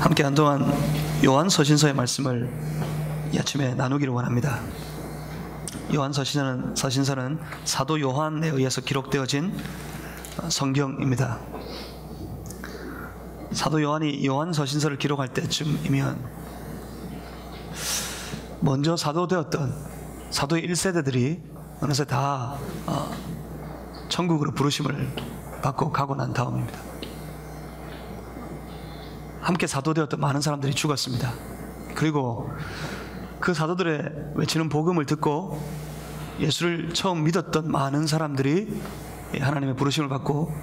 함께 한동안 요한서신서의 말씀을 이 아침에 나누기를 원합니다. 요한서신서는 사도 요한에 의해서 기록되어진 성경입니다. 사도 요한이 요한서신서를 기록할 때쯤이면 먼저 사도 되었던 사도의 1세대들이 어느새 다 천국으로 부르심을 받고 가고 난 다음입니다. 함께 사도 되었던 많은 사람들이 죽었습니다. 그리고 그 사도들의 외치는 복음을 듣고 예수를 처음 믿었던 많은 사람들이 하나님의 부르심을 받고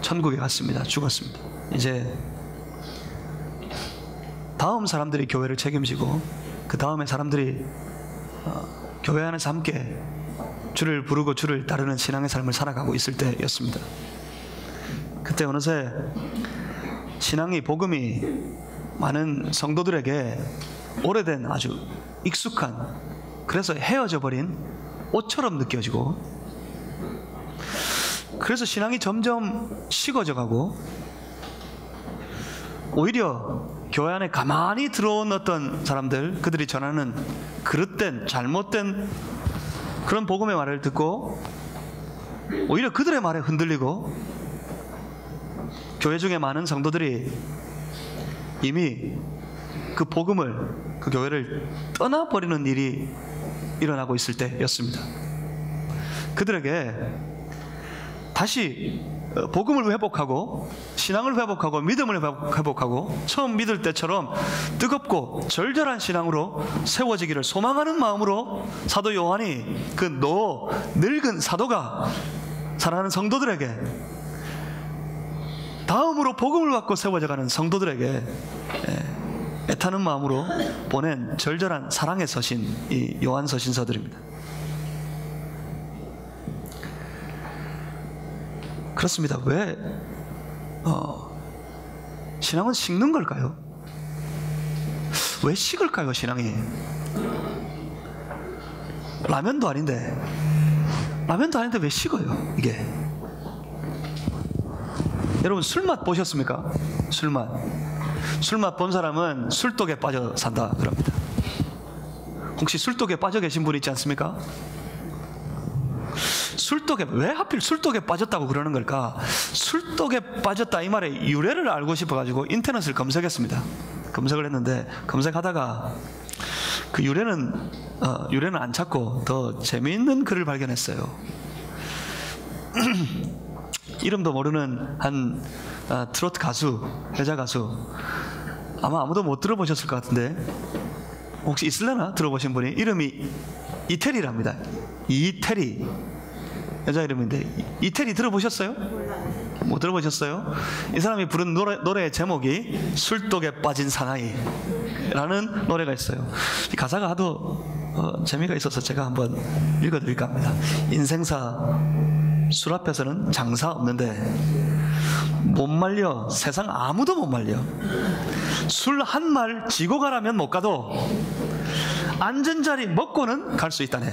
천국에 갔습니다. 죽었습니다. 이제 다음 사람들이 교회를 책임지고 그 다음에 사람들이 교회 안에서 함께 주를 부르고 주를 따르는 신앙의 삶을 살아가고 있을 때였습니다. 그때 어느새 신앙이, 복음이 많은 성도들에게 오래된 아주 익숙한, 그래서 헤어져 버린 옷처럼 느껴지고, 그래서 신앙이 점점 식어져 가고, 오히려 교회 안에 가만히 들어온 어떤 사람들, 그들이 전하는 그릇된 잘못된 그런 복음의 말을 듣고 오히려 그들의 말에 흔들리고, 교회 중에 많은 성도들이 이미 그 복음을, 그 교회를 떠나버리는 일이 일어나고 있을 때였습니다. 그들에게 다시 복음을 회복하고 신앙을 회복하고 믿음을 회복하고 처음 믿을 때처럼 뜨겁고 절절한 신앙으로 세워지기를 소망하는 마음으로 사도 요한이 그 늙은 사도가 사랑하는 성도들에게, 다음으로 복음을 받고 세워져가는 성도들에게 애타는 마음으로 보낸 절절한 사랑의 서신, 이 요한서신서들입니다. 그렇습니다. 왜 신앙은 식는 걸까요? 왜 식을까요, 신앙이? 라면도 아닌데 왜 식어요, 이게? 여러분, 술맛 보셨습니까? 술맛 본 사람은 술독에 빠져 산다 그럽니다. 혹시 술독에 빠져 계신 분 있지 않습니까? 왜 하필 술독에 빠졌다고 그러는 걸까? 술독에 빠졌다 이 말의 유래를 알고 싶어가지고 인터넷을 검색했습니다. 검색을 했는데, 검색하다가 그 유래는 안 찾고 더 재미있는 글을 발견했어요. 이름도 모르는 한 트로트 가수, 여자 가수, 아마 아무도 못 들어보셨을 것 같은데, 혹시 있을려나? 들어보신 분이? 이름이 이태리랍니다. 이태리, 여자 이름인데, 이태리 들어보셨어요? 못 들어보셨어요? 이 사람이 부른 노래의 제목이 술독에 빠진 사나이 라는 노래가 있어요. 이 가사가 하도 재미가 있어서 제가 한번 읽어드릴까 합니다. 인생사 술 앞에서는 장사 없는데 못 말려, 세상 아무도 못 말려. 술 한 말 지고 가라면 못 가도 앉은 자리 먹고는 갈 수 있다네.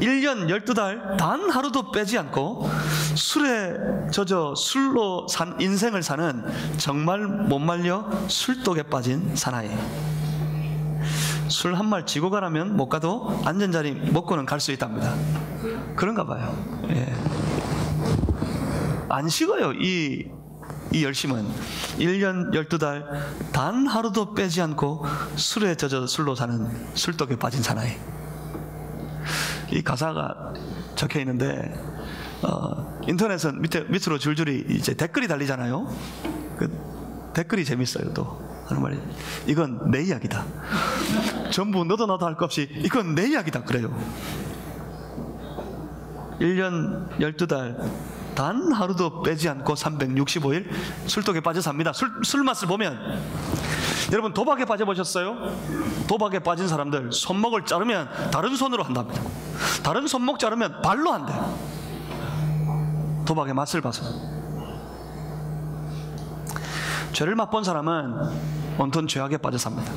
1년 12달 단 하루도 빼지 않고 술에 젖어 술로 산 인생을 사는 정말 못 말려 술독에 빠진 사나이. 술 한 말 지고 가라면 못 가도 앉은 자리 먹고는 갈 수 있답니다. 그런가 봐요. 예. 안 식어요, 이 열심은. 1년 12달 단 하루도 빼지 않고 술에 젖어 술로 사는 술독에 빠진 사나이. 이 가사가 적혀 있는데, 인터넷은 밑으로 줄줄이 이제 댓글이 달리잖아요. 그 댓글이 재밌어요. 또 하는 말이, 이건 내 이야기다. 전부 너도 나도 할 것 없이 이건 내 이야기다 그래요. 1년 12달 단 하루도 빼지 않고 365일 술독에 빠져 삽니다. 술 맛을 보면, 여러분 도박에 빠져보셨어요? 도박에 빠진 사람들 손목을 자르면 다른 손으로 한답니다. 다른 손목 자르면 발로 한대요. 도박의 맛을 봐서. 죄를 맛본 사람은 온통 죄악에 빠져 삽니다.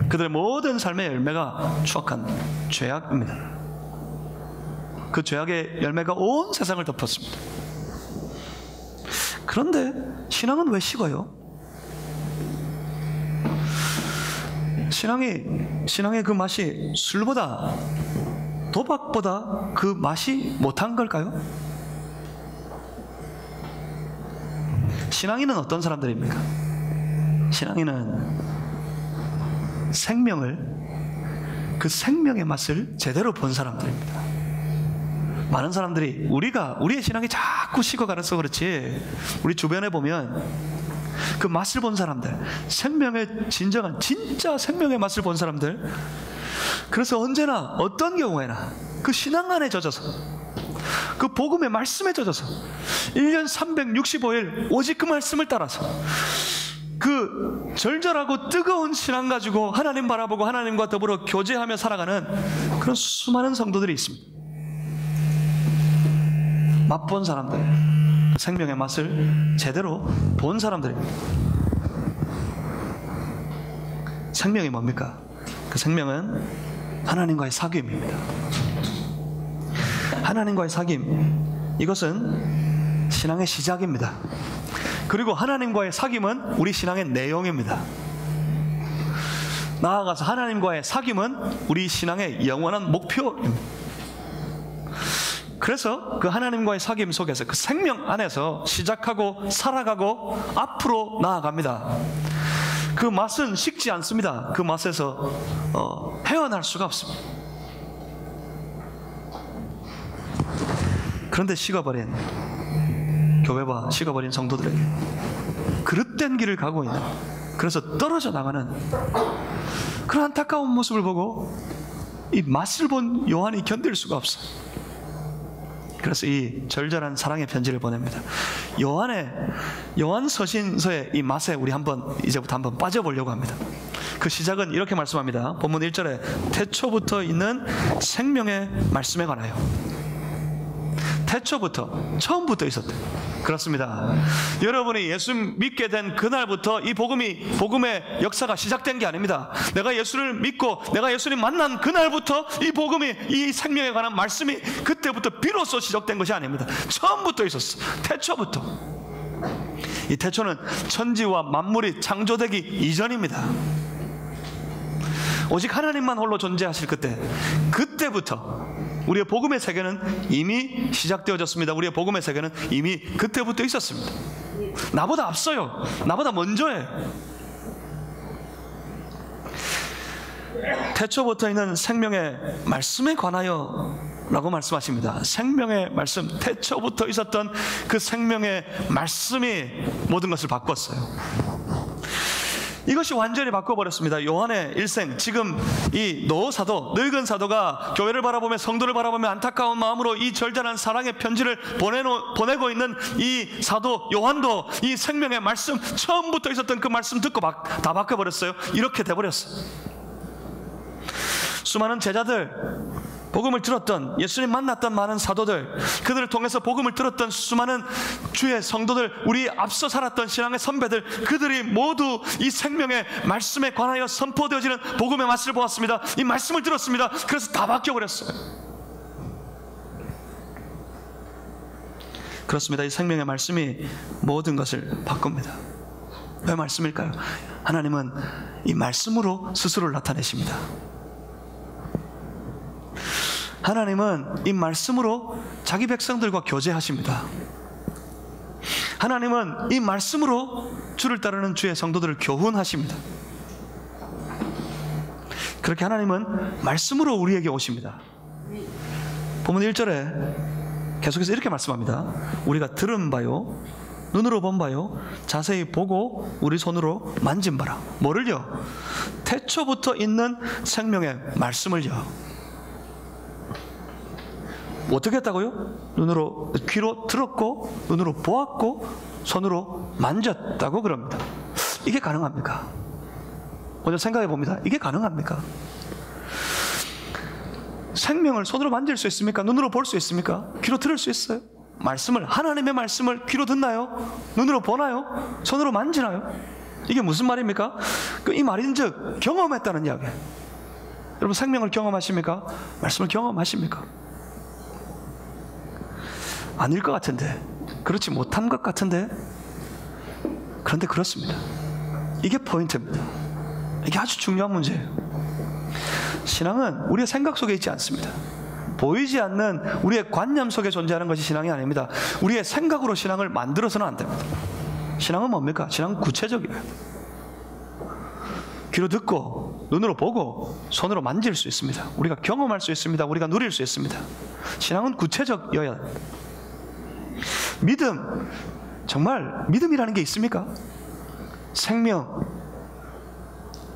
그들의 모든 삶의 열매가 추악한 죄악입니다. 그 죄악의 열매가 온 세상을 덮었습니다. 그런데 신앙은 왜 식어요? 신앙의 그 맛이 술보다, 도박보다 그 맛이 못한 걸까요? 신앙인은 어떤 사람들입니까? 신앙인은 그 생명의 맛을 제대로 본 사람들입니다. 많은 사람들이 우리의 신앙이 자꾸 식어가서 그렇지, 우리 주변에 보면 그 맛을 본 사람들, 생명의 진정한 진짜 생명의 맛을 본 사람들, 그래서 언제나 어떤 경우에나 그 신앙 안에 젖어서, 그 복음의 말씀에 젖어서 1년 365일 오직 그 말씀을 따라서 그 절절하고 뜨거운 신앙 가지고 하나님 바라보고 하나님과 더불어 교제하며 살아가는 그런 수많은 성도들이 있습니다. 맛본 사람들, 생명의 맛을 제대로 본 사람들입니다. 생명이 뭡니까? 그 생명은 하나님과의 사귐입니다. 하나님과의 사귐, 이것은 신앙의 시작입니다. 그리고 하나님과의 사귐은 우리 신앙의 내용입니다. 나아가서 하나님과의 사귐은 우리 신앙의 영원한 목표입니다. 그래서 그 하나님과의 사귐 속에서 그 생명 안에서 시작하고 살아가고 앞으로 나아갑니다. 그 맛은 식지 않습니다. 그 맛에서 헤어날 수가 없습니다. 그런데 식어버린 교회와 식어버린 성도들에게 그릇된 길을 가고 있는, 그래서 떨어져 나가는 그런 안타까운 모습을 보고 이 맛을 본 요한이 견딜 수가 없어요. 그래서 이 절절한 사랑의 편지를 보냅니다. 요한 서신서의 이 맛에 우리 이제부터 한번 빠져보려고 합니다. 그 시작은 이렇게 말씀합니다. 본문 1절에 태초부터 있는 생명의 말씀에 관하여. 태초부터, 처음부터 있었대. 그렇습니다. 여러분이 예수 믿게 된 그날부터 이 복음의 역사가 시작된 게 아닙니다. 내가 예수를 믿고 내가 예수님 만난 그날부터 이 복음이, 이 생명에 관한 말씀이 그때부터 비로소 시작된 것이 아닙니다. 처음부터 있었어. 태초부터. 이 태초는 천지와 만물이 창조되기 이전입니다. 오직 하나님만 홀로 존재하실 그때부터 우리의 복음의 세계는 이미 시작되어졌습니다. 우리의 복음의 세계는 이미 그때부터 있었습니다. 나보다 앞서요. 나보다 먼저예요. 태초부터 있는 생명의 말씀에 관하여 라고 말씀하십니다. 생명의 말씀, 태초부터 있었던 그 생명의 말씀이 모든 것을 바꿨어요. 이것이 완전히 바꿔버렸습니다. 요한의 일생, 지금 이 노 사도, 늙은 사도가 교회를 바라보며 성도를 바라보며 안타까운 마음으로 이 절절한 사랑의 편지를 보내고 있는 이 사도 요한도 이 생명의 말씀, 처음부터 있었던 그 말씀 듣고 다 바꿔버렸어요. 이렇게 돼버렸어요. 수많은 제자들, 복음을 들었던, 예수님 만났던 많은 사도들, 그들을 통해서 복음을 들었던 수많은 주의 성도들, 우리 앞서 살았던 신앙의 선배들, 그들이 모두 이 생명의 말씀에 관하여 선포되어지는 복음의 맛을 보았습니다. 이 말씀을 들었습니다. 그래서 다 바뀌어버렸어요. 그렇습니다. 이 생명의 말씀이 모든 것을 바꿉니다. 왜 말씀일까요? 하나님은 이 말씀으로 스스로를 나타내십니다. 하나님은 이 말씀으로 자기 백성들과 교제하십니다. 하나님은 이 말씀으로 주를 따르는 주의 성도들을 교훈하십니다. 그렇게 하나님은 말씀으로 우리에게 오십니다. 본문 1절에 계속해서 이렇게 말씀합니다. 우리가 들은 바요, 눈으로 본 바요, 자세히 보고 우리 손으로 만진 바라. 뭐를요? 태초부터 있는 생명의 말씀을요. 어떻게 했다고요? 귀로 들었고, 눈으로 보았고, 손으로 만졌다고 그럽니다. 이게 가능합니까? 먼저 생각해 봅니다. 이게 가능합니까? 생명을 손으로 만질 수 있습니까? 눈으로 볼 수 있습니까? 귀로 들을 수 있어요? 하나님의 말씀을 귀로 듣나요? 눈으로 보나요? 손으로 만지나요? 이게 무슨 말입니까? 이 말인즉 경험했다는 이야기예요. 여러분, 생명을 경험하십니까? 말씀을 경험하십니까? 아닐 것 같은데, 그렇지 못한 것 같은데, 그런데 그렇습니다. 이게 포인트입니다. 이게 아주 중요한 문제예요. 신앙은 우리의 생각 속에 있지 않습니다. 보이지 않는 우리의 관념 속에 존재하는 것이 신앙이 아닙니다. 우리의 생각으로 신앙을 만들어서는 안 됩니다. 신앙은 뭡니까? 신앙은 구체적이에요. 귀로 듣고 눈으로 보고 손으로 만질 수 있습니다. 우리가 경험할 수 있습니다. 우리가 누릴 수 있습니다. 신앙은 구체적이어야 합니다. 믿음, 정말 믿음이라는 게 있습니까? 생명,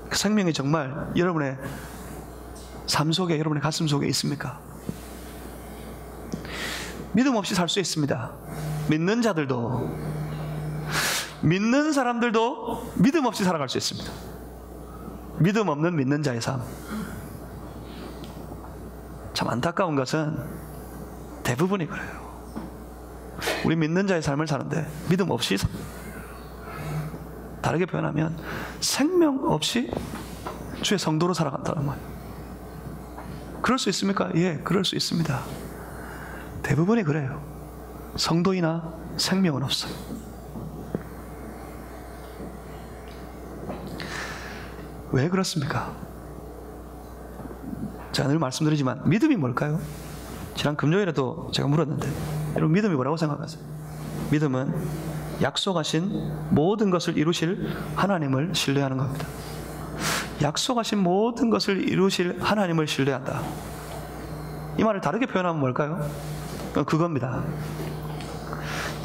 그 생명이 정말 여러분의 삶 속에, 여러분의 가슴 속에 있습니까? 믿음 없이 살 수 있습니다. 믿는 자들도, 믿는 사람들도 믿음 없이 살아갈 수 있습니다. 믿음 없는 믿는 자의 삶. 참 안타까운 것은 대부분이 그래요. 우리 믿는 자의 삶을 사는데 믿음 없이 다르게 표현하면 생명 없이 주의 성도로 살아간다는 말이에요. 그럴 수 있습니까? 예, 그럴 수 있습니다. 대부분이 그래요. 성도이나 생명은 없어요. 왜 그렇습니까? 제가 늘 말씀드리지만 믿음이 뭘까요? 지난 금요일에도 제가 물었는데 여러분 믿음이 뭐라고 생각하세요? 믿음은 약속하신 모든 것을 이루실 하나님을 신뢰하는 겁니다. 약속하신 모든 것을 이루실 하나님을 신뢰한다. 이 말을 다르게 표현하면 뭘까요? 그겁니다.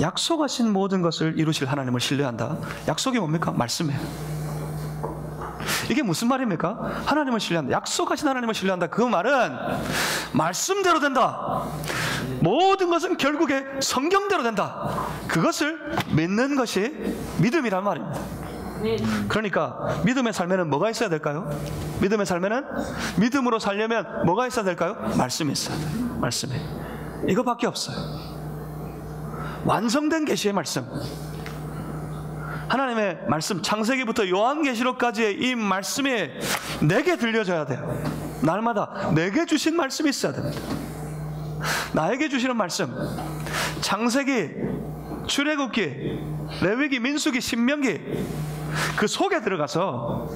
약속하신 모든 것을 이루실 하나님을 신뢰한다. 약속이 뭡니까? 말씀이에요. 이게 무슨 말입니까? 하나님을 신뢰한다. 약속하신 하나님을 신뢰한다. 그 말은 말씀대로 된다. 모든 것은 결국에 성경대로 된다. 그것을 믿는 것이 믿음이란 말입니다. 그러니까 믿음의 삶에는 뭐가 있어야 될까요? 믿음의 삶에는 믿음으로 살려면 뭐가 있어야 될까요? 말씀이 있어야 돼요. 말씀이. 이거밖에 없어요. 완성된 계시의 말씀. 하나님의 말씀, 창세기부터 요한계시록까지의 이 말씀이 내게 들려져야 돼요. 날마다 내게 주신 말씀이 있어야 됩니다. 나에게 주시는 말씀, 창세기, 출애굽기, 레위기, 민수기, 신명기, 그 속에 들어가서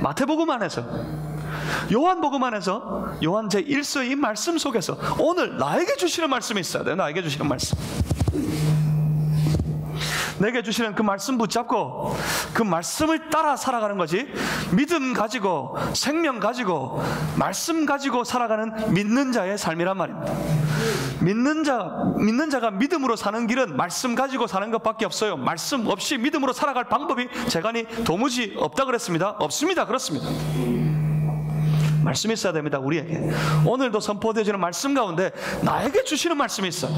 마태복음 안에서, 요한복음 안에서, 요한 제1서 이 말씀 속에서 오늘 나에게 주시는 말씀이 있어야 돼요. 나에게 주시는 말씀. 내게 주시는 그 말씀 붙잡고 그 말씀을 따라 살아가는 것이 믿음 가지고 생명 가지고 말씀 가지고 살아가는 믿는 자의 삶이란 말입니다. 믿는 자가 믿음으로 사는 길은 말씀 가지고 사는 것밖에 없어요. 말씀 없이 믿음으로 살아갈 방법이 재간이 도무지 없다 그랬습니다. 없습니다. 그렇습니다. 말씀이 있어야 됩니다. 우리에게 오늘도 선포되어지는 말씀 가운데 나에게 주시는 말씀이 있어요.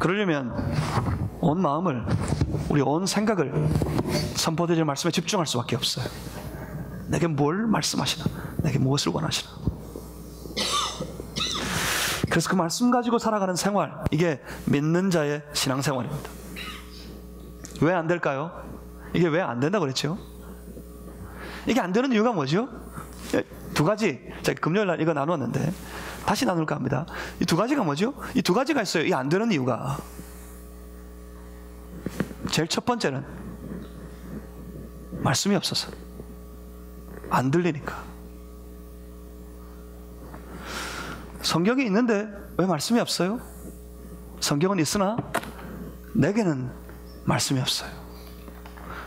그러려면 온 마음을, 우리 온 생각을 선포되어지는 말씀에 집중할 수밖에 없어요. 내게 뭘 말씀하시나, 내게 무엇을 원하시나. 그래서 그 말씀 가지고 살아가는 생활, 이게 믿는 자의 신앙생활입니다. 왜 안 될까요? 이게 왜 안 된다고 그랬죠? 이게 안 되는 이유가 뭐죠? 두 가지, 제가 금요일날 이거 나눴는데 다시 나눌까 합니다. 이 두 가지가 뭐죠? 이 두 가지가 있어요. 이 안 되는 이유가. 제일 첫 번째는 말씀이 없어서, 안 들리니까. 성경이 있는데 왜 말씀이 없어요? 성경은 있으나 내게는 말씀이 없어요.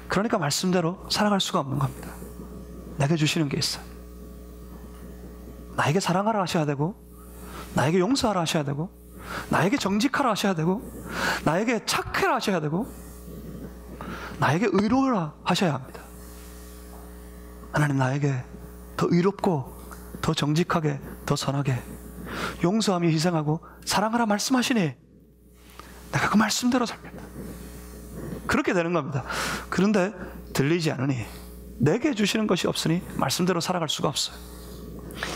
그러니까 말씀대로 살아갈 수가 없는 겁니다. 내게 주시는 게 있어요. 나에게 사랑하라 하셔야 되고, 나에게 용서하라 하셔야 되고, 나에게 정직하라 하셔야 되고, 나에게 착해라 하셔야 되고, 나에게 의로우라 하셔야 합니다. 하나님, 나에게 더 의롭고 더 정직하게 더 선하게 용서하며 희생하고 사랑하라 말씀하시니 내가 그 말씀대로 살겠다. 그렇게 되는 겁니다. 그런데 들리지 않으니, 내게 주시는 것이 없으니 말씀대로 살아갈 수가 없어요.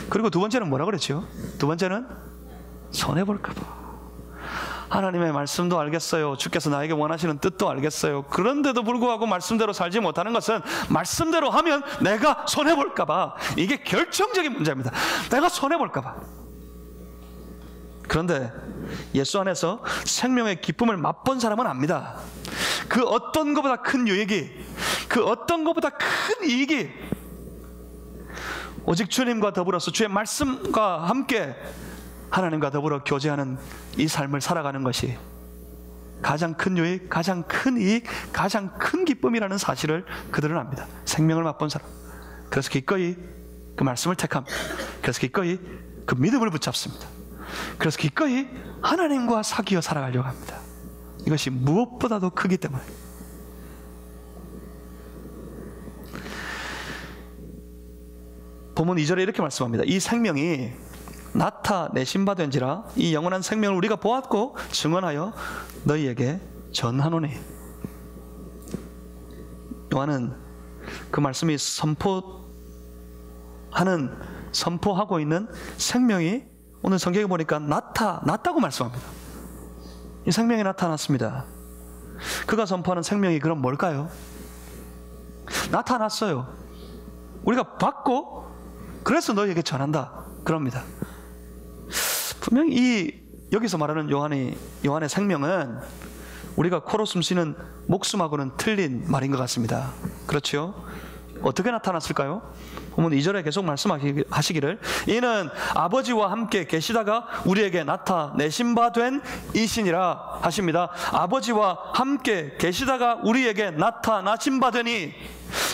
그리고 두 번째는 뭐라 그랬죠? 두 번째는 손해볼까 봐. 하나님의 말씀도 알겠어요. 주께서 나에게 원하시는 뜻도 알겠어요. 그런데도 불구하고 말씀대로 살지 못하는 것은 말씀대로 하면 내가 손해볼까 봐. 이게 결정적인 문제입니다. 내가 손해볼까 봐. 그런데 예수 안에서 생명의 기쁨을 맛본 사람은 압니다. 그 어떤 것보다 큰 유익이, 그 어떤 것보다 큰 이익이 오직 주님과 더불어서 주의 말씀과 함께 하나님과 더불어 교제하는 이 삶을 살아가는 것이 가장 큰 유익, 가장 큰 이익, 가장 큰 기쁨이라는 사실을 그들은 압니다. 생명을 맛본 사람. 그래서 기꺼이 그 말씀을 택합니다. 그래서 기꺼이 그 믿음을 붙잡습니다. 그래서 기꺼이 하나님과 사귀어 살아가려고 합니다. 이것이 무엇보다도 크기 때문에. 본문 2절에 이렇게 말씀합니다. 이 생명이 나타내신 바 된지라 이 영원한 생명을 우리가 보았고 증언하여 너희에게 전하노니. 요한은 그 말씀이 선포하고 있는 생명이 오늘 성경에 보니까 나타났다고 말씀합니다. 이 생명이 나타났습니다. 그가 선포하는 생명이 그럼 뭘까요? 나타났어요. 우리가 받고 그래서 너희에게 전한다 그럽니다. 분명히 여기서 말하는 요한의 생명은 우리가 코로 숨쉬는 목숨하고는 틀린 말인 것 같습니다. 그렇죠? 어떻게 나타났을까요? 보면 2절에 계속 말씀하시기를 이는 아버지와 함께 계시다가 우리에게 나타내신 바 된 이신이라 하십니다. 아버지와 함께 계시다가 우리에게 나타나신 바 되니.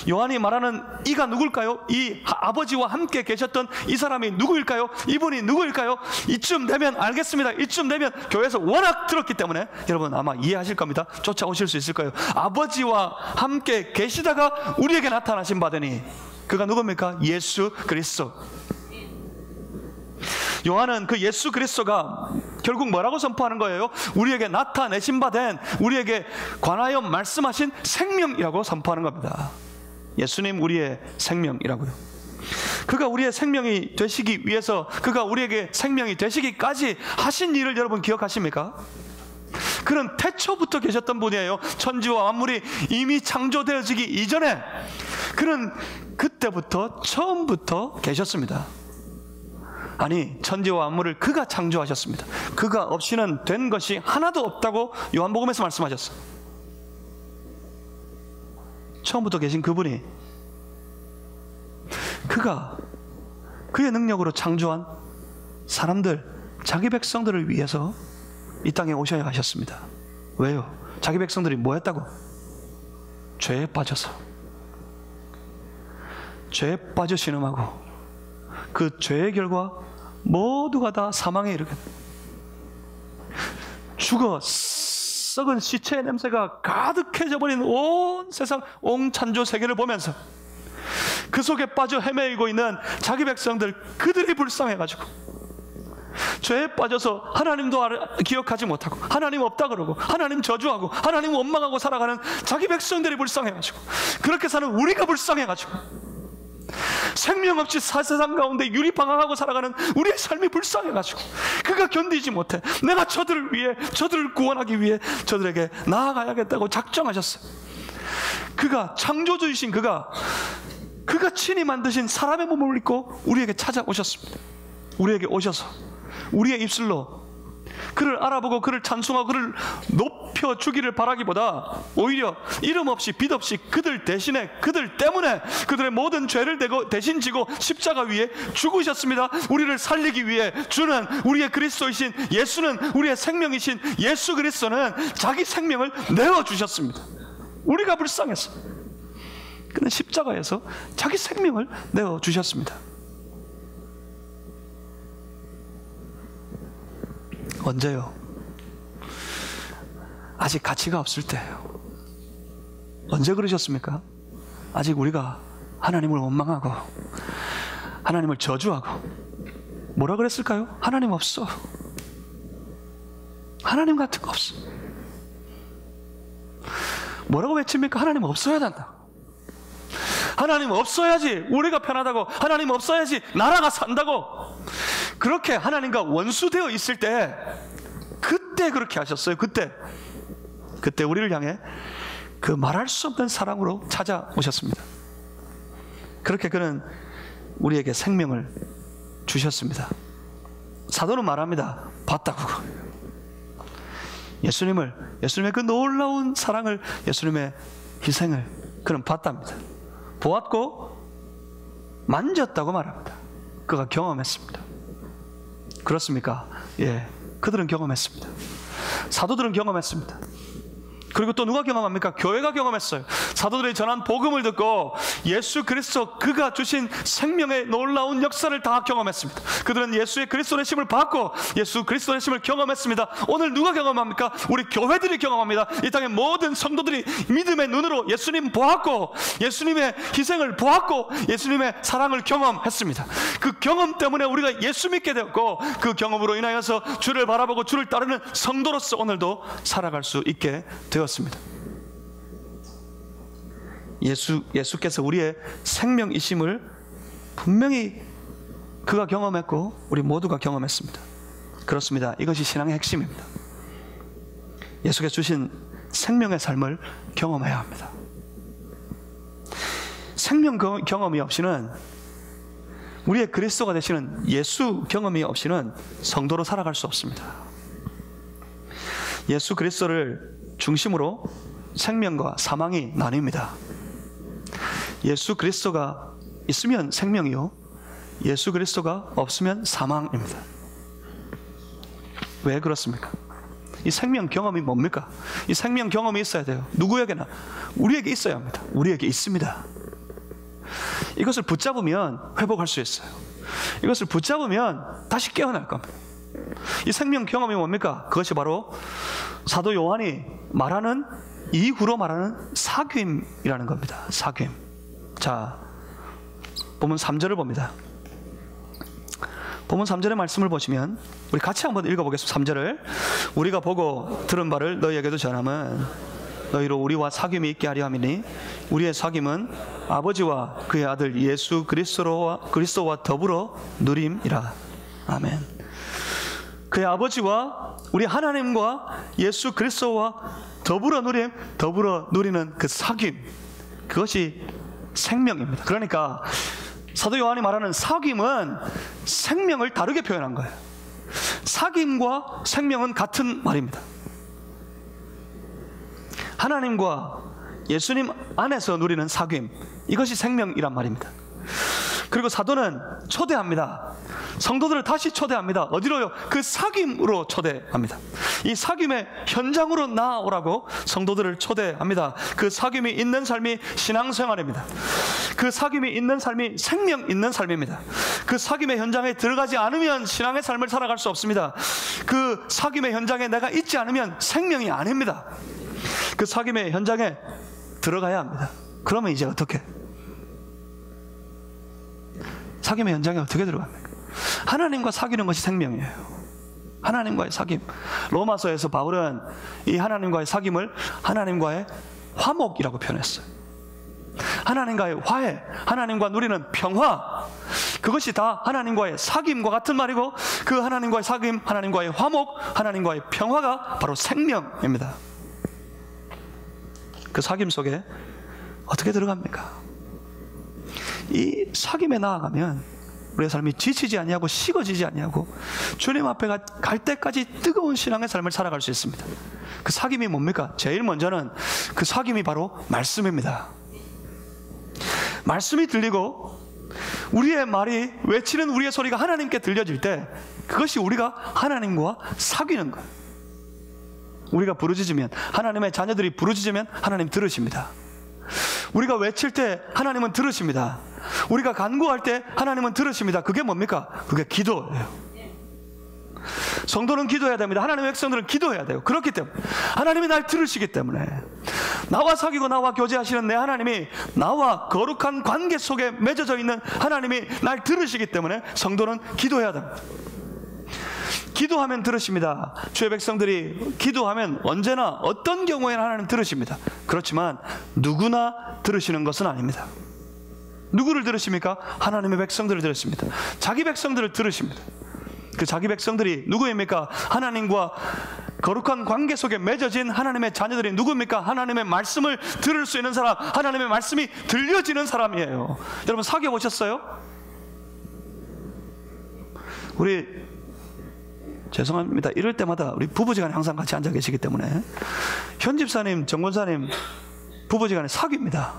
요한이 말하는 이가 누굴까요? 이 아버지와 함께 계셨던 이 사람이 누구일까요? 이분이 누구일까요? 이쯤 되면 알겠습니다. 이쯤 되면 교회에서 워낙 들었기 때문에 여러분 아마 이해하실 겁니다. 쫓아오실 수 있을 거예요. 아버지와 함께 계시다가 우리에게 나타나신 바 되니. 그가 누굽니까? 예수 그리스도. 요한은 그 예수 그리스도가 결국 뭐라고 선포하는 거예요? 우리에게 나타내신 바 된, 우리에게 관하여 말씀하신 생명이라고 선포하는 겁니다. 예수님 우리의 생명이라고요. 그가 우리의 생명이 되시기 위해서, 그가 우리에게 생명이 되시기까지 하신 일을 여러분 기억하십니까? 그는 태초부터 계셨던 분이에요. 천지와 만물이 이미 창조되어지기 이전에 그는 그때부터 처음부터 계셨습니다. 아니, 천지와 만물을 그가 창조하셨습니다. 그가 없이는 된 것이 하나도 없다고 요한복음에서 말씀하셨어요. 처음부터 계신 그분이 그가 그의 능력으로 창조한 사람들, 자기 백성들을 위해서 이 땅에 오셔야 하셨습니다. 왜요? 자기 백성들이 뭐 했다고? 죄에 빠져서. 죄에 빠져 신음하고 그 죄의 결과 모두가 다 사망에 이르게 죽어 썩은 시체의 냄새가 가득해져 버린 온 세상, 온 찬조 세계를 보면서 그 속에 빠져 헤매이고 있는 자기 백성들, 그들이 불쌍해가지고 죄에 빠져서 하나님도 기억하지 못하고 하나님 없다 그러고 하나님 저주하고 하나님 원망하고 살아가는 자기 백성들이 불쌍해가지고, 그렇게 사는 우리가 불쌍해가지고, 생명 없이 세상 가운데 유리방황하고 살아가는 우리의 삶이 불쌍해가지고 그가 견디지 못해 내가 저들을 위해, 저들을 구원하기 위해 저들에게 나아가야겠다고 작정하셨어요. 그가 창조주이신 그가 친히 만드신 사람의 몸을 입고 우리에게 찾아오셨습니다. 우리에게 오셔서 우리의 입술로 그를 알아보고 그를 찬송하고 그를 높여주기를 바라기보다 오히려 이름 없이 빛 없이 그들 대신에, 그들 때문에 그들의 모든 죄를 대신 지고 십자가 위에 죽으셨습니다. 우리를 살리기 위해 주는, 우리의 그리스도이신 예수는, 우리의 생명이신 예수 그리스도는 자기 생명을 내어주셨습니다. 우리가 불쌍해서 그는 십자가에서 자기 생명을 내어주셨습니다. 언제요? 아직 가치가 없을 때예요. 언제 그러셨습니까? 아직 우리가 하나님을 원망하고 하나님을 저주하고 뭐라 그랬을까요? 하나님 없어. 하나님 같은 거 없어. 뭐라고 외칩니까? 하나님 없어야 된다. 하나님 없어야지 우리가 편하다고, 하나님 없어야지 나라가 산다고, 그렇게 하나님과 원수되어 있을 때, 그때 그렇게 하셨어요. 그때 우리를 향해 그 말할 수 없는 사랑으로 찾아오셨습니다. 그렇게 그는 우리에게 생명을 주셨습니다. 사도는 말합니다. 봤다고. 예수님의 그 놀라운 사랑을, 예수님의 희생을 그는 봤답니다. 보았고 만졌다고 말합니다. 그가 경험했습니다. 그렇습니까? 예, 그들은 경험했습니다. 사도들은 경험했습니다. 그리고 또 누가 경험합니까? 교회가 경험했어요. 사도들이 전한 복음을 듣고 예수 그리스도 그가 주신 생명의 놀라운 역사를 다 경험했습니다. 그들은 예수의 그리스도의 힘을 받고 예수 그리스도의 힘을 경험했습니다. 오늘 누가 경험합니까? 우리 교회들이 경험합니다. 이 땅의 모든 성도들이 믿음의 눈으로 예수님 보았고 예수님의 희생을 보았고 예수님의 사랑을 경험했습니다. 그 경험 때문에 우리가 예수 믿게 되었고 그 경험으로 인하여서 주를 바라보고 주를 따르는 성도로서 오늘도 살아갈 수 있게 되었습니다. 예수께서 우리의 생명이심을 분명히 그가 경험했고 우리 모두가 경험했습니다. 그렇습니다. 이것이 신앙의 핵심입니다. 예수께서 주신 생명의 삶을 경험해야 합니다. 생명 경험이 없이는, 우리의 그리스도가 되시는 예수 경험이 없이는 성도로 살아갈 수 없습니다. 예수 그리스도를 중심으로 생명과 사망이 나뉩니다. 예수 그리스도가 있으면 생명이요, 예수 그리스도가 없으면 사망입니다. 왜 그렇습니까? 이 생명 경험이 뭡니까? 이 생명 경험이 있어야 돼요. 누구에게나, 우리에게 있어야 합니다. 우리에게 있습니다. 이것을 붙잡으면 회복할 수 있어요. 이것을 붙잡으면 다시 깨어날 겁니다. 이 생명 경험이 뭡니까? 그것이 바로 사도 요한이 말하는, 이후로 말하는 사귐이라는 겁니다. 사귐. 자, 본문 3절을 봅니다. 본문 3절의 말씀을 보시면 우리 같이 한번 읽어보겠습니다. 3절을 우리가 보고 들은 바를 너희에게도 전함은 너희로 우리와 사귐이 있게 하려 함이니 우리의 사귐은 아버지와 그의 아들 예수 그리스도와 더불어 누림이라. 아멘. 그의 아버지와 우리 하나님과 예수 그리스도와 더불어 누리는 그 사귐, 그것이 생명입니다. 그러니까 사도 요한이 말하는 사귐은 생명을 다르게 표현한 거예요. 사귐과 생명은 같은 말입니다. 하나님과 예수님 안에서 누리는 사귐, 이것이 생명이란 말입니다. 그리고 사도는 초대합니다. 성도들을 다시 초대합니다. 어디로요? 그 사귐으로 초대합니다. 이 사귐의 현장으로 나오라고 성도들을 초대합니다. 그 사귐이 있는 삶이 신앙생활입니다. 그 사귐이 있는 삶이 생명 있는 삶입니다. 그 사귐의 현장에 들어가지 않으면 신앙의 삶을 살아갈 수 없습니다. 그 사귐의 현장에 내가 있지 않으면 생명이 아닙니다. 그 사귐의 현장에 들어가야 합니다. 그러면 이제 어떻게? 사귐의 현장에 어떻게 들어갑니까? 하나님과 사귀는 것이 생명이에요. 하나님과의 사귐. 로마서에서 바울은 이 하나님과의 사귐을 하나님과의 화목이라고 표현했어요. 하나님과의 화해, 하나님과 누리는 평화, 그것이 다 하나님과의 사귐과 같은 말이고, 그 하나님과의 사귐, 하나님과의 화목, 하나님과의 평화가 바로 생명입니다. 그 사귐 속에 어떻게 들어갑니까? 이 사귐에 나아가면 우리의 삶이 지치지 아니하고 식어지지 아니하고 주님 앞에 갈 때까지 뜨거운 신앙의 삶을 살아갈 수 있습니다. 그 사귐이 뭡니까? 제일 먼저는 그 사귐이 바로 말씀입니다. 말씀이 들리고 우리의 말이, 외치는 우리의 소리가 하나님께 들려질 때 그것이 우리가 하나님과 사귀는 거예요. 우리가 부르짖으면, 하나님의 자녀들이 부르짖으면 하나님 들으십니다. 우리가 외칠 때 하나님은 들으십니다. 우리가 간구할 때 하나님은 들으십니다. 그게 뭡니까? 그게 기도예요. 성도는 기도해야 됩니다. 하나님의 백성들은 기도해야 돼요. 그렇기 때문에 하나님이 날 들으시기 때문에, 나와 사귀고 나와 교제하시는 내 하나님이, 나와 거룩한 관계 속에 맺어져 있는 하나님이 날 들으시기 때문에 성도는 기도해야 됩니다. 기도하면 들으십니다. 주의 백성들이 기도하면 언제나 어떤 경우에나 하나님 들으십니다. 그렇지만 누구나 들으시는 것은 아닙니다. 누구를 들으십니까? 하나님의 백성들을 들으십니다. 자기 백성들을 들으십니다. 그 자기 백성들이 누구입니까? 하나님과 거룩한 관계 속에 맺어진 하나님의 자녀들이 누구입니까? 하나님의 말씀을 들을 수 있는 사람, 하나님의 말씀이 들려지는 사람이에요. 여러분 사귀어 보셨어요? 우리 죄송합니다. 이럴 때마다 우리 부부지간에 항상 같이 앉아 계시기 때문에 현 집사님, 정 권사님 부부지간에 사귑니다.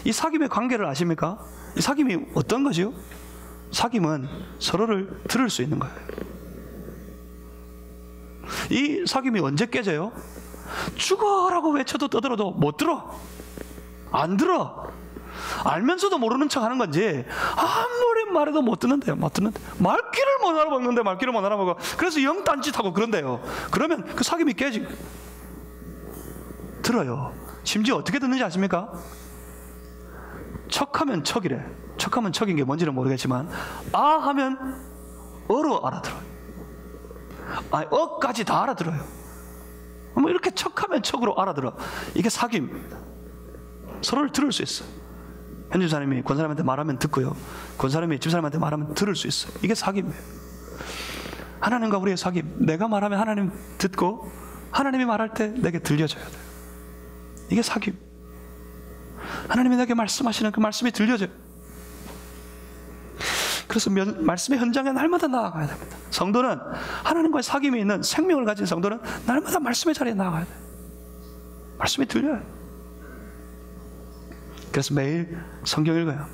이 사귑의 관계를 아십니까? 이 사귑이 어떤 거죠? 사귑은 서로를 들을 수 있는 거예요. 이 사귑이 언제 깨져요? 죽어라고 외쳐도 떠들어도 못 들어. 안 들어. 알면서도 모르는 척 하는 건지 아무리 말해도 못 듣는데요. 못 듣는데. 말귀를 못 알아먹는데 말귀를 못 알아먹어. 그래서 영 딴짓하고 그런데요. 그러면 그 사귑이 깨지. 들어요. 심지어 어떻게 듣는지 아십니까? 척하면 척이래. 척하면 척인 게 뭔지는 모르겠지만 아 하면 어로 알아들어요. 아, 어까지 다 알아들어요. 뭐 이렇게 척하면 척으로 알아들어. 이게 사귑입니다. 서로를 들을 수 있어요. 현 집사님이 권사님한테 말하면 듣고요, 권사님이 집사님한테 말하면 들을 수 있어요. 이게 사귑이에요. 하나님과 우리의 사귑. 내가 말하면 하나님 듣고 하나님이 말할 때 내게 들려줘야 돼요. 이게 사귑. 하나님이 내게 말씀하시는 그 말씀이 들려져요. 그래서 말씀의 현장에 날마다 나아가야 됩니다. 성도는 하나님과의 사귑이 있는 생명을 가진 성도는 날마다 말씀의 자리에 나아가야 돼요. 말씀이 들려요. 그래서 매일 성경 읽어요.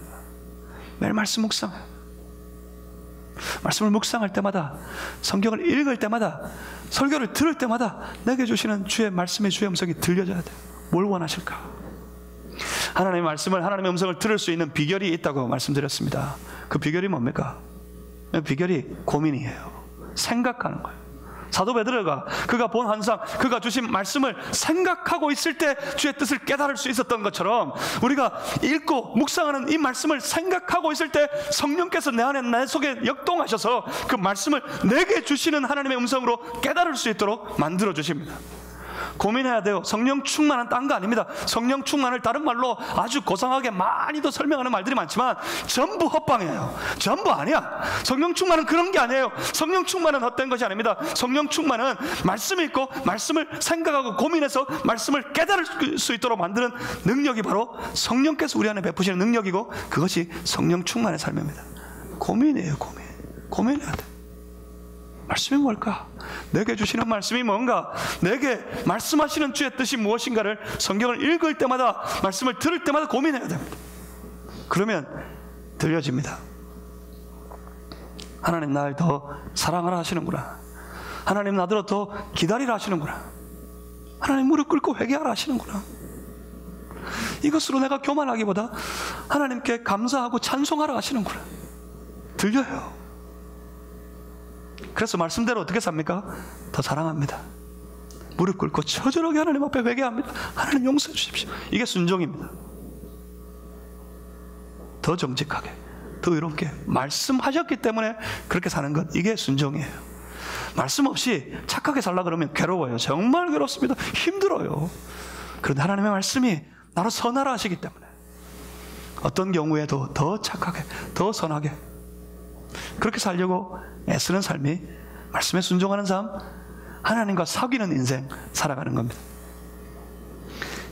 매일 말씀 묵상해요. 말씀을 묵상할 때마다, 성경을 읽을 때마다, 설교를 들을 때마다 내게 주시는 주의 말씀의 주의 음성이 들려져야 돼요. 뭘 원하실까? 하나님의 말씀을, 하나님의 음성을 들을 수 있는 비결이 있다고 말씀드렸습니다. 그 비결이 뭡니까? 비결이 고민이에요. 생각하는 거예요. 사도 베드로가 그가 본 환상, 그가 주신 말씀을 생각하고 있을 때 주의 뜻을 깨달을 수 있었던 것처럼 우리가 읽고 묵상하는 이 말씀을 생각하고 있을 때 성령께서 내 안에, 내 속에 역동하셔서 그 말씀을 내게 주시는 하나님의 음성으로 깨달을 수 있도록 만들어 주십니다. 고민해야 돼요. 성령 충만은 딴 거 아닙니다. 성령 충만을 다른 말로 아주 고상하게 많이도 설명하는 말들이 많지만 전부 헛방이에요. 전부 아니야. 성령 충만은 그런 게 아니에요. 성령 충만은 헛된 것이 아닙니다. 성령 충만은 말씀이 있고 말씀을 생각하고 고민해서 말씀을 깨달을 수 있도록 만드는 능력이 바로 성령께서 우리 안에 베푸시는 능력이고, 그것이 성령 충만의 삶입니다. 고민이에요. 고민해야 돼. 말씀이 뭘까? 내게 주시는 말씀이 뭔가? 내게 말씀하시는 주의 뜻이 무엇인가를 성경을 읽을 때마다, 말씀을 들을 때마다 고민해야 됩니다. 그러면 들려집니다. 하나님 날 더 사랑하라 하시는구나. 하나님 나더러 더 기다리라 하시는구나. 하나님 무릎 꿇고 회개하라 하시는구나. 이것으로 내가 교만하기보다 하나님께 감사하고 찬송하라 하시는구나. 들려요. 그래서 말씀대로 어떻게 삽니까? 더 사랑합니다. 무릎 꿇고 처절하게 하나님 앞에 회개합니다. 하나님 용서해 주십시오. 이게 순종입니다. 더 정직하게, 더 의롭게 말씀하셨기 때문에 그렇게 사는 것, 이게 순종이에요. 말씀 없이 착하게 살라 그러면 괴로워요. 정말 괴롭습니다. 힘들어요. 그런데 하나님의 말씀이 나로 선하라 하시기 때문에 어떤 경우에도 더 착하게, 더 선하게 그렇게 살려고 애쓰는 삶이, 말씀에 순종하는 삶, 하나님과 사귀는 인생 살아가는 겁니다.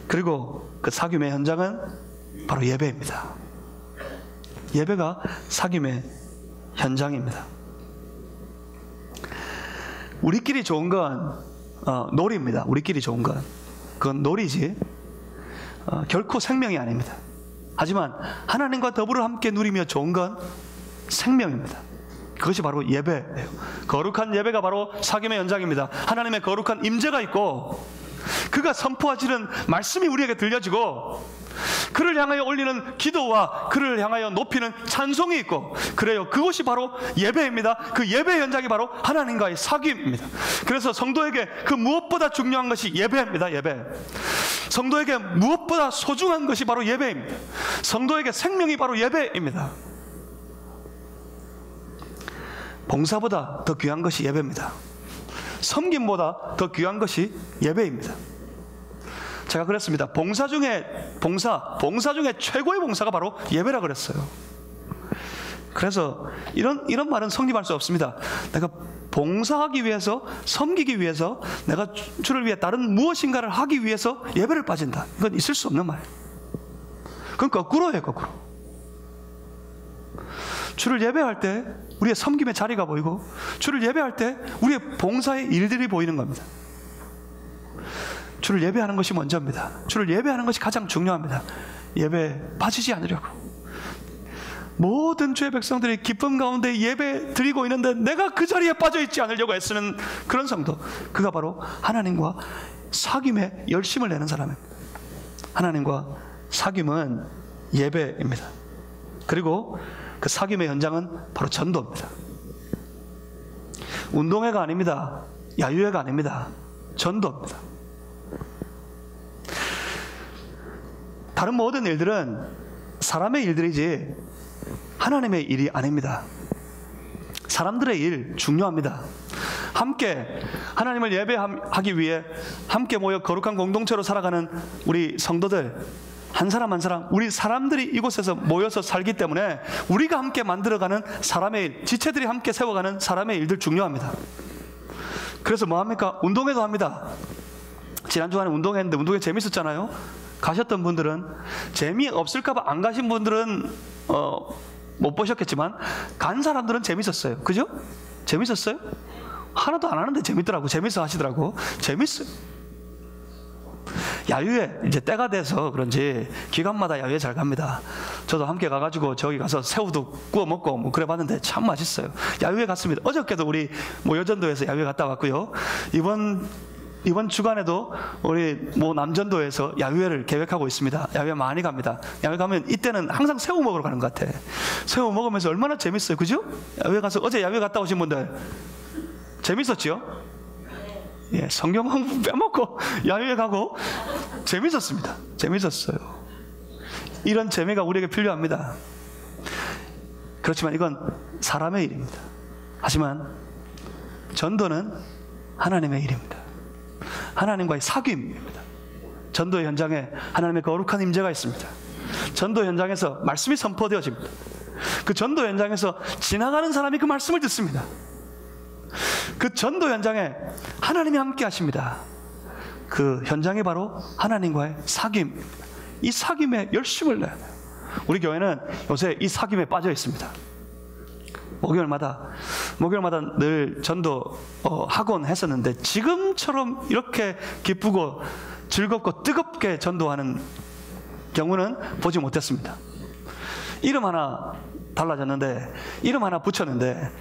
그리고 그 사귑의 현장은 바로 예배입니다. 예배가 사귑의 현장입니다. 우리끼리 좋은 건 놀이입니다. 우리끼리 좋은 건 그건 놀이지 결코 생명이 아닙니다. 하지만 하나님과 더불어 함께 누리며 좋은 건 생명입니다. 그것이 바로 예배예요. 거룩한 예배가 바로 사귑의 현장입니다. 하나님의 거룩한 임재가 있고, 그가 선포하시는 말씀이 우리에게 들려지고, 그를 향하여 올리는 기도와 그를 향하여 높이는 찬송이 있고, 그래요. 그것이 바로 예배입니다. 그 예배 현장이 바로 하나님과의 사귑입니다. 그래서 성도에게 그 무엇보다 중요한 것이 예배입니다. 예배. 성도에게 무엇보다 소중한 것이 바로 예배입니다. 성도에게 생명이 바로 예배입니다. 봉사보다 더 귀한 것이 예배입니다. 섬김보다 더 귀한 것이 예배입니다. 제가 그랬습니다. 봉사 중에 최고의 봉사가 바로 예배라 그랬어요. 그래서 이런 말은 성립할 수 없습니다. 내가 봉사하기 위해서, 섬기기 위해서, 내가 주를 위해 다른 무엇인가를 하기 위해서 예배를 빠진다, 이건 있을 수 없는 말이에요. 그건 거꾸로예요. 거꾸로. 주를 예배할 때 우리의 섬김의 자리가 보이고, 주를 예배할 때 우리의 봉사의 일들이 보이는 겁니다. 주를 예배하는 것이 먼저입니다. 주를 예배하는 것이 가장 중요합니다. 예배에 빠지지 않으려고. 모든 주의 백성들이 기쁨 가운데 예배 드리고 있는데 내가 그 자리에 빠져 있지 않으려고 애쓰는 그런 성도, 그가 바로 하나님과 사귐에 열심을 내는 사람입니다. 하나님과 사귐은 예배입니다. 그리고 그 사귐의 현장은 바로 전도입니다. 운동회가 아닙니다. 야유회가 아닙니다. 전도입니다. 다른 모든 일들은 사람의 일들이지 하나님의 일이 아닙니다. 사람들의 일 중요합니다. 함께 하나님을 예배하기 위해 함께 모여 거룩한 공동체로 살아가는 우리 성도들, 한 사람 한 사람, 우리 사람들이 이곳에서 모여서 살기 때문에 우리가 함께 만들어가는 사람의 일, 지체들이 함께 세워가는 사람의 일들 중요합니다. 그래서 뭐합니까? 운동회도 합니다. 지난 주간에 운동했는데 운동회 재밌었잖아요. 가셨던 분들은, 재미없을까봐 안 가신 분들은 못 보셨겠지만 간 사람들은 재밌었어요. 그죠? 재밌었어요? 하나도 안 하는데 재밌더라고. 재밌어 하시더라고. 재밌어요. 야유회 이제 때가 돼서 그런지 기간마다 야유회 잘 갑니다. 저도 함께 가가지고 저기 가서 새우도 구워 먹고 뭐 그래 봤는데 참 맛있어요. 야유회 갔습니다. 어저께도 우리 뭐 여전도에서 야유회 갔다 왔고요. 이번 주간에도 우리 뭐 남전도에서 야유회를 계획하고 있습니다. 야유회 많이 갑니다. 야유회 가면 이때는 항상 새우 먹으러 가는 것 같아. 새우 먹으면서 얼마나 재밌어요. 그죠? 야유회 가서, 어제 야유회 갔다 오신 분들 재밌었지요? 예, 성경 공부 빼먹고 야유회 가고 재밌었습니다. 재밌었어요. 이런 재미가 우리에게 필요합니다. 그렇지만 이건 사람의 일입니다. 하지만 전도는 하나님의 일입니다. 하나님과의 사귐입니다. 전도 현장에 하나님의 거룩한 임재가 있습니다. 전도 현장에서 말씀이 선포되어집니다. 그 전도 현장에서 지나가는 사람이 그 말씀을 듣습니다. 그 전도 현장에 하나님이 함께 하십니다. 그 현장이 바로 하나님과의 사귐입니다. 이 사귐에 열심을 내야 돼요. 우리 교회는 요새 이 사귐에 빠져 있습니다. 목요일마다 늘 전도 학원 했었는데 지금처럼 이렇게 기쁘고 즐겁고 뜨겁게 전도하는 경우는 보지 못했습니다. 이름 하나 달라졌는데, 이름 하나 붙였는데,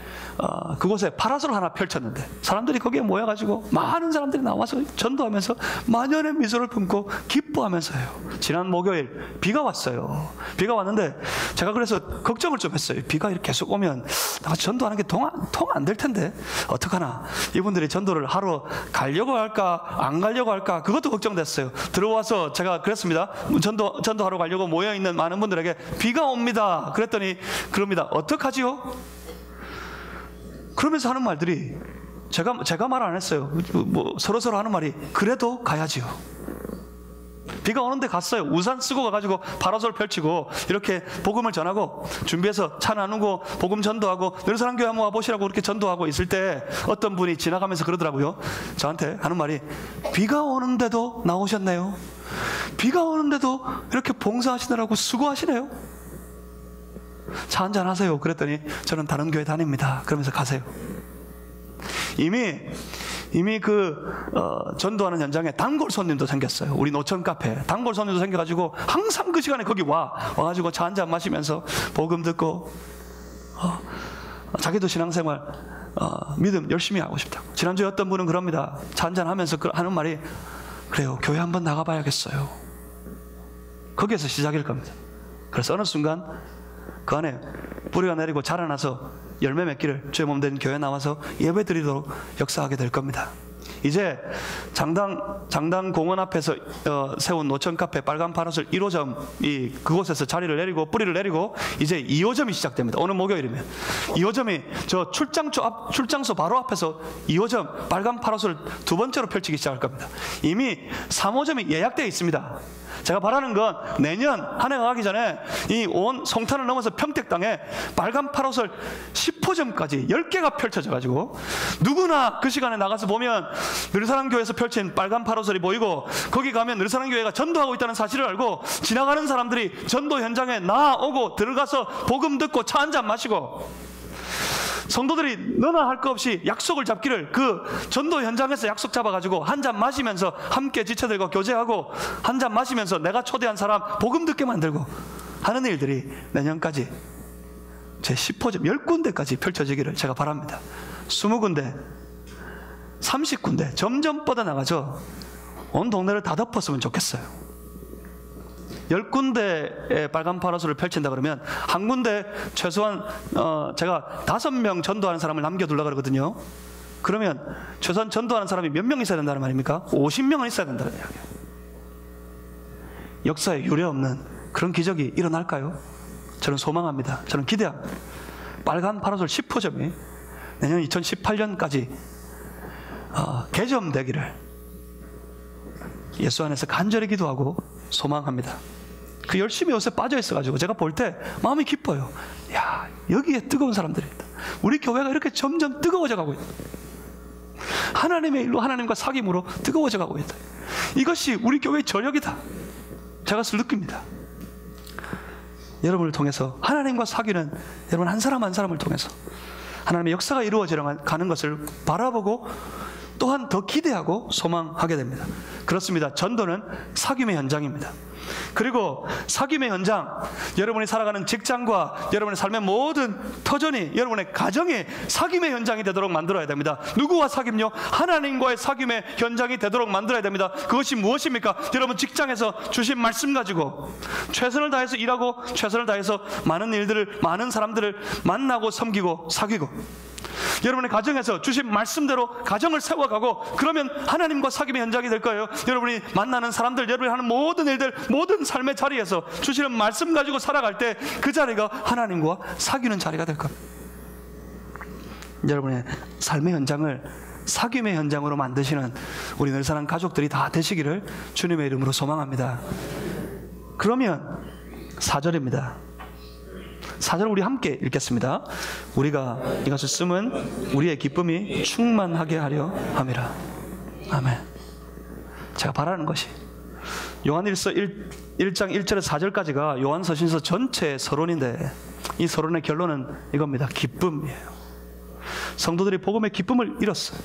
그곳에 파라솔 하나 펼쳤는데 사람들이 거기에 모여가지고 많은 사람들이 나와서 전도하면서 만연의 미소를 품고 기뻐하면서요. 지난 목요일 비가 왔어요. 비가 왔는데 제가 그래서 걱정을 좀 했어요. 비가 이렇게 계속 오면 내가 전도하는 게 통 안 될 텐데 어떡하나. 이분들이 전도를 하러 가려고 할까 안 가려고 할까, 그것도 걱정됐어요. 들어와서 제가 그랬습니다. 전도하러 가려고 모여있는 많은 분들에게 비가 옵니다. 그랬더니 그럽니다. 어떡하지요? 그러면서 하는 말들이, 제가 말 안 했어요. 뭐 서로 하는 말이, 그래도 가야지요. 비가 오는데 갔어요. 우산 쓰고 가가지고 파라솔 펼치고 이렇게 복음을 전하고 준비해서 차 나누고 복음 전도하고, 늘사랑교회 한번 와보시라고 이렇게 전도하고 있을 때 어떤 분이 지나가면서 그러더라고요. 저한테 하는 말이, 비가 오는데도 나오셨네요. 비가 오는데도 이렇게 봉사하시느라고 수고하시네요. 차 한잔 하세요. 그랬더니 저는 다른 교회 다닙니다. 그러면서 가세요. 이미 전도하는 현장에 단골 손님도 생겼어요. 우리 노천 카페 단골 손님도 생겨가지고 항상 그 시간에 거기 와가지고 차 한잔 마시면서 복음 듣고 자기도 신앙생활 믿음 열심히 하고 싶다고. 지난주에 어떤 분은 그럽니다. 차 한잔 하면서 하는 말이, 그래요, 교회 한번 나가봐야겠어요. 거기에서 시작일 겁니다. 그래서 어느 순간 그 안에 뿌리가 내리고 자라나서 열매 맺기를 주의 몸 된 교회 나와서 예배 드리도록 역사하게 될 겁니다. 이제 장당 공원 앞에서 세운 노천 카페 빨간 파라솔 1호점이 그곳에서 자리를 내리고 뿌리를 내리고 이제 2호점이 시작됩니다. 오늘 목요일이면 2호점이 저 출장소 바로 앞에서 2호점 빨간 파라솔 두 번째로 펼치기 시작할 겁니다. 이미 3호점이 예약되어 있습니다. 제가 바라는 건 내년 한 해가 가기 전에 이 온 송탄을 넘어서 평택 땅에 빨간 파라솔 10호점까지 10개가 펼쳐져 가지고 누구나 그 시간에 나가서 보면 느르사랑교회에서 펼친 빨간 파라솔이 보이고, 거기 가면 느르사랑교회가 전도하고 있다는 사실을 알고 지나가는 사람들이 전도 현장에 나오고 들어가서 복음 듣고 차 한잔 마시고, 성도들이 너나 할 거 없이 약속을 잡기를 그 전도 현장에서 약속 잡아가지고 한잔 마시면서 함께 지쳐들고 교제하고 한잔 마시면서 내가 초대한 사람 복음 듣게 만들고 하는 일들이 내년까지 제 10호점 10군데까지 펼쳐지기를 제가 바랍니다. 20군데 30군데 점점 뻗어나가죠. 온 동네를 다 덮었으면 좋겠어요. 10군데의 빨간 파라솔을 펼친다 그러면 한 군데 최소한 제가 5명 전도하는 사람을 남겨두려고 그러거든요. 그러면 최소한 전도하는 사람이 몇 명 있어야 된다는 말입니까? 50명은 있어야 된다는 이야기예요. 역사에 유례없는 그런 기적이 일어날까요? 저는 소망합니다. 저는 기대합니다. 빨간 파라솔 10호점이 내년 2018년까지 개점되기를 예수 안에서 간절히 기도하고 소망합니다. 그 열심히 요새 빠져 있어가지고 제가 볼 때 마음이 기뻐요. 야, 여기에 뜨거운 사람들이 있다. 우리 교회가 이렇게 점점 뜨거워져 가고 있다. 하나님의 일로 하나님과 사귐으로 뜨거워져 가고 있다. 이것이 우리 교회의 저력이다. 제가 그것을 느낍니다. 여러분을 통해서 하나님과 사귀는 여러분 한 사람 한 사람을 통해서 하나님의 역사가 이루어져 가는 것을 바라보고 또한 더 기대하고 소망하게 됩니다. 그렇습니다. 전도는 사귐의 현장입니다. 그리고 사귐의 현장, 여러분이 살아가는 직장과 여러분의 삶의 모든 터전이 여러분의 가정이 사귐의 현장이 되도록 만들어야 됩니다. 누구와 사귐요? 하나님과의 사귐의 현장이 되도록 만들어야 됩니다. 그것이 무엇입니까? 여러분 직장에서 주신 말씀 가지고 최선을 다해서 일하고 최선을 다해서 많은 일들을, 많은 사람들을 만나고 섬기고 사귀고, 여러분의 가정에서 주신 말씀대로 가정을 세워가고, 그러면 하나님과 사귐의 현장이 될 거예요. 여러분이 만나는 사람들, 여러분이 하는 모든 일들, 모든 삶의 자리에서 주시는 말씀 가지고 살아갈 때 그 자리가 하나님과 사귀는 자리가 될 겁니다. 여러분의 삶의 현장을 사귐의 현장으로 만드시는 우리 늘사랑 가족들이 다 되시기를 주님의 이름으로 소망합니다. 그러면 4절입니다. 4절 우리 함께 읽겠습니다. 우리가 이것을 쓰면 우리의 기쁨이 충만하게 하려 함이라. 아멘. 제가 바라는 것이 요한일서 1장 1절에서 4절까지가 요한서신서 전체의 서론인데, 이 서론의 결론은 이겁니다. 기쁨이에요. 성도들이 복음의 기쁨을 잃었어요.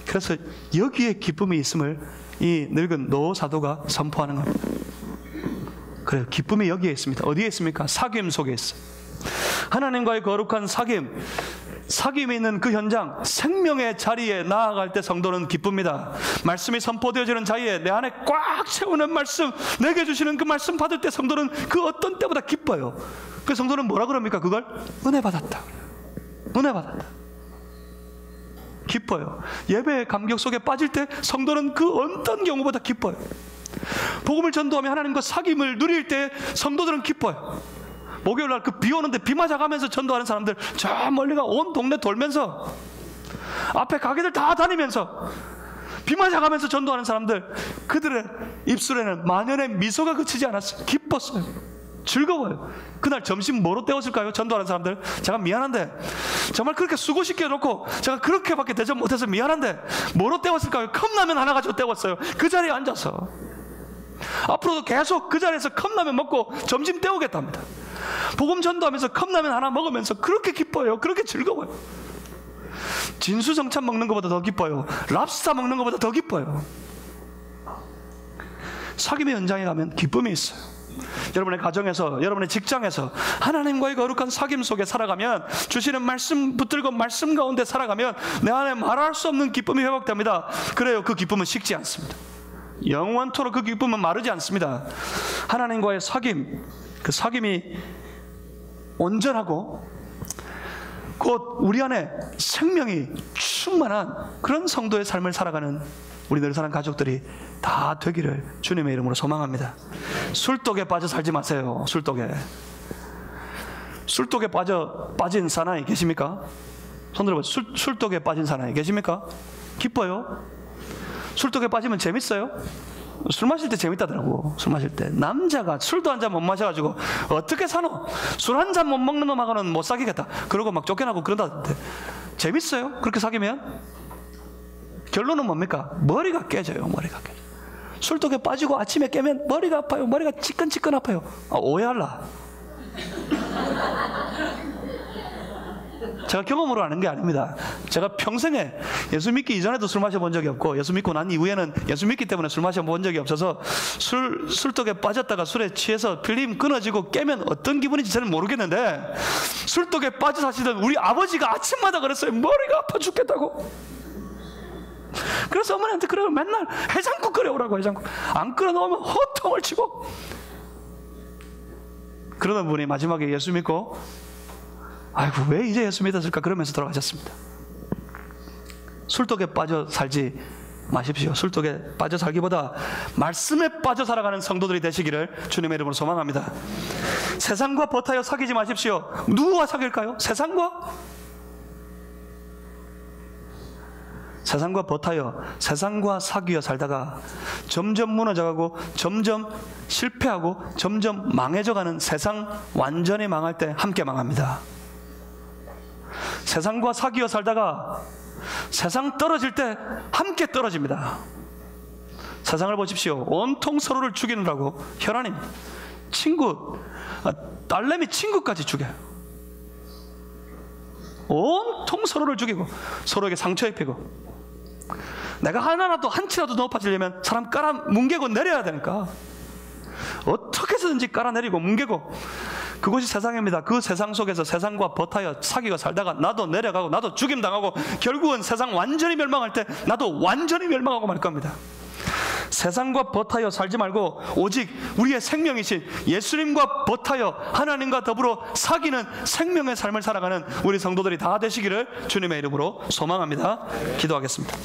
그래서 여기에 기쁨이 있음을 이 늙은 노 사도가 선포하는 겁니다. 그래요. 기쁨이 여기에 있습니다. 어디에 있습니까? 사귐 속에 있어요. 하나님과의 거룩한 사귐이 있는 그 현장, 생명의 자리에 나아갈 때 성도는 기쁩니다. 말씀이 선포되어지는 자리에 내 안에 꽉 채우는 말씀, 내게 주시는 그 말씀 받을 때 성도는 그 어떤 때보다 기뻐요. 그 성도는 뭐라 그럽니까? 그걸 은혜 받았다. 은혜 받았다. 기뻐요. 예배의 감격 속에 빠질 때 성도는 그 어떤 경우보다 기뻐요. 복음을 전도하며 하나님과 사귐을 누릴 때 성도들은 기뻐요. 목요일날 그 비 오는데 비 맞아가면서 전도하는 사람들, 저 멀리가 온 동네 돌면서 앞에 가게들 다 다니면서 비 맞아가면서 전도하는 사람들, 그들의 입술에는 만연의 미소가 그치지 않았어요. 기뻤어요. 즐거워요. 그날 점심 뭐로 때웠을까요? 전도하는 사람들. 제가 미안한데, 정말 그렇게 수고시켜 놓고 제가 그렇게밖에 대접 못해서 미안한데 뭐로 때웠을까요? 컵라면 하나 가지고 때웠어요. 그 자리에 앉아서. 앞으로도 계속 그 자리에서 컵라면 먹고 점심 때우겠답니다. 복음 전도하면서 컵라면 하나 먹으면서 그렇게 기뻐요. 그렇게 즐거워요. 진수성찬 먹는 것보다 더 기뻐요. 랍스타 먹는 것보다 더 기뻐요. 사귐의 현장에 가면 기쁨이 있어요. 여러분의 가정에서, 여러분의 직장에서 하나님과의 거룩한 사귐 속에 살아가면, 주시는 말씀 붙들고 말씀 가운데 살아가면 내 안에 말할 수 없는 기쁨이 회복됩니다. 그래요. 그 기쁨은 식지 않습니다. 영원토록 그 기쁨은 마르지 않습니다. 하나님과의 사귐, 그 사귐이 온전하고 곧 우리 안에 생명이 충만한 그런 성도의 삶을 살아가는 우리 늘사랑 가족들이 다 되기를 주님의 이름으로 소망합니다. 술독에 빠져 살지 마세요. 술독에 빠진 사나이 계십니까? 손 들어보세요. 술독에 빠진 사나이 계십니까? 기뻐요? 술독에 빠지면 재밌어요? 술 마실 때 재밌다더라고. 술 마실 때 남자가 술도 한 잔 못 마셔가지고 어떻게 사노? 술 한 잔 못 먹는 놈하고는 못 사귀겠다. 그러고 막 쫓겨나고 그런다던데. 재밌어요? 그렇게 사귀면? 결론은 뭡니까? 머리가 깨져요. 머리가 깨져. 술독에 빠지고 아침에 깨면 머리가 아파요. 머리가 찌끈찌끈 아파요. 오해할라. 제가 경험으로 아는 게 아닙니다. 제가 평생에 예수 믿기 이전에도 술 마셔본 적이 없고 예수 믿고 난 이후에는 예수 믿기 때문에 술 마셔본 적이 없어서 술독에 빠졌다가 술에 취해서 필름 끊어지고 깨면 어떤 기분인지 저는 모르겠는데 술독에 빠져 사시던 우리 아버지가 아침마다 그랬어요. 머리가 아파 죽겠다고. 그래서 어머니한테 그래요. 맨날 해장국 끓여오라고. 해장국 안 끓여놓으면 호통을 치고. 그러던 분이 마지막에 예수 믿고 아이고 왜 이제 예수 믿었을까 그러면서 돌아가셨습니다. 술독에 빠져 살지 마십시오. 술독에 빠져 살기보다 말씀에 빠져 살아가는 성도들이 되시기를 주님의 이름으로 소망합니다. 세상과 버타여 사귀지 마십시오. 누구와 사귈까요? 세상과 버타여 세상과 사귀어 살다가 점점 무너져가고 점점 실패하고 점점 망해져가는 세상 완전히 망할 때 함께 망합니다. 세상과 사귀어 살다가 세상 떨어질 때 함께 떨어집니다. 세상을 보십시오. 온통 서로를 죽이느라고 혈안임, 친구, 딸내미 친구까지 죽여요. 온통 서로를 죽이고 서로에게 상처 입히고. 내가 하나라도 한치라도 높아지려면 사람 깔아 뭉개고 내려야 되니까 어떻게 해서든지 깔아내리고 뭉개고. 그것이 세상입니다. 그 세상 속에서 세상과 버타여 사귀어 살다가 나도 내려가고 나도 죽임당하고 결국은 세상 완전히 멸망할 때 나도 완전히 멸망하고 말 겁니다. 세상과 버타여 살지 말고 오직 우리의 생명이신 예수님과 버타여 하나님과 더불어 사귀는 생명의 삶을 살아가는 우리 성도들이 다 되시기를 주님의 이름으로 소망합니다. 기도하겠습니다.